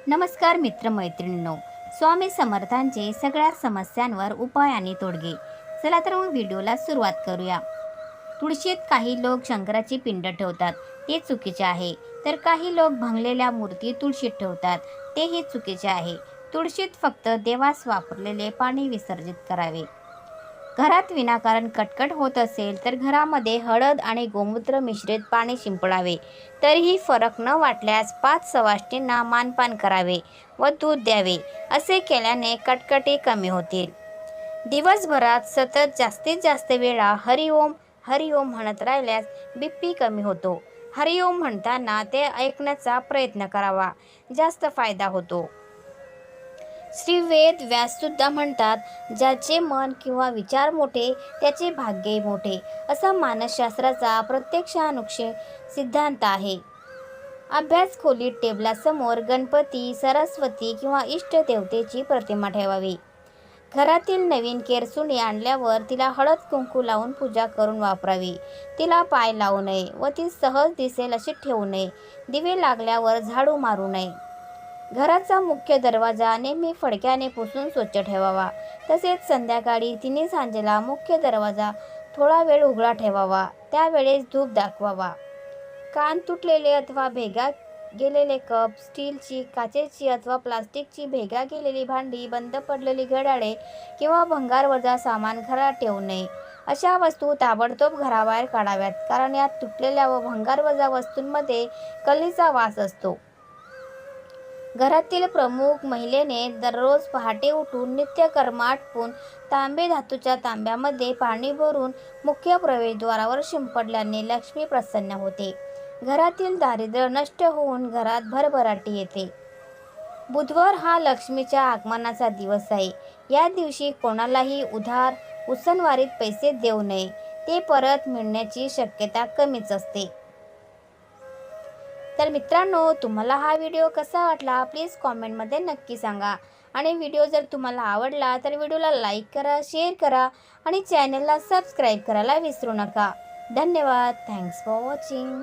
नमस्कार मित्रमैत्रिणींनो, स्वामी समर्थांचे सगळ्या समस्यांवर उपाय आणि तोडगे. चला तर मग व्हिडिओला सुरुवात करूया. तुळशीत काही लोक शंकराची पिंड ठेवतात, ते चुकीचे आहे. तर काही लोक भंगलेल्या मूर्ती तुळशीत ठेवतात, तेही चुकीचे आहे. तुळशीत फक्त देवास वापरलेले पाणी विसर्जित करावे. घरात विनाकारण कटकट होत असेल तर घरामध्ये हळद आणि गोमूत्र मिश्रित पाणी शिंपडावे. तरीही फरक न वाटल्यास 5 सवाष्णींना मानपान करावे व दूध द्यावे. असे केल्याने कटकटी कमी होतील. दिवसभरात सतत जास्तीत जास्त वेळा हरिओम हरिओम म्हणत राहिल्यास बीपी कमी होतो. हरिओम म्हणताना ते ऐकण्याचा प्रयत्न करावा, जास्त फायदा होतो. श्री वेद व्याससुद्धा म्हणतात, ज्याचे मन किंवा विचार मोठे त्याचे भाग्यही मोठे. असा मानसशास्त्राचा प्रत्यक्षानुक्षे सिद्धांत आहे. अभ्यास खोलीत टेबलासमोर गणपती, सरस्वती किंवा इष्टदेवतेची प्रतिमा ठेवावी. घरातील नवीन केरसुणी आणल्यावर तिला हळद कुंकू लावून पूजा करून वापरावी. तिला पाय लावू नये व ती सहज दिसेल अशी ठेवू नये. दिवे लागल्यावर झाडू मारू नये. घराचा मुख्य दरवाजा नेहमी फडक्याने पुसून स्वच्छ ठेवावा. तसेच संध्याकाळी तिन्ही सांजेला मुख्य दरवाजा थोडा वेळ उघडा ठेवावा. त्यावेळेस धूप दाखवावा. कान तुटलेले अथवा भेगा गेलेले कप, स्टीलची, काचेची अथवा प्लास्टिकची भेगा गेलेली भांडी, बंद पडलेली घड्याळे किंवा भंगारवजा सामान घरात ठेवू नये. अशा वस्तू ताबडतोब घराबाहेर काढाव्यात, कारण या तुटलेल्या व भंगारवजा वस्तूंमध्ये कलीचा वास असतो. घरातील प्रमुख महिलेने दररोज पहाटे उठून नित्यकर्म आटपून तांबे धातूच्या तांब्यामध्ये पाणी भरून मुख्य प्रवेशद्वारावर शिंपडल्याने लक्ष्मी प्रसन्न होते. घरातील दारिद्र्य नष्ट होऊन घरात भरभराटी येते. बुधवार हा लक्ष्मीच्या आगमनाचा दिवस आहे. या दिवशी कोणालाही उधार उसनवारीत पैसे देऊ नये. ते परत मिळण्याची शक्यता कमीच असते. तर मित्रांनो, तुम्हाला हा व्हिडिओ कसा वाटला प्लीज कॉमेंटमध्ये नक्की सांगा. आणि व्हिडिओ जर तुम्हाला आवडला तर व्हिडिओला लाईक करा, शेअर करा आणि चॅनलला सबस्क्राईब करायला विसरू नका. धन्यवाद. Thanks for watching.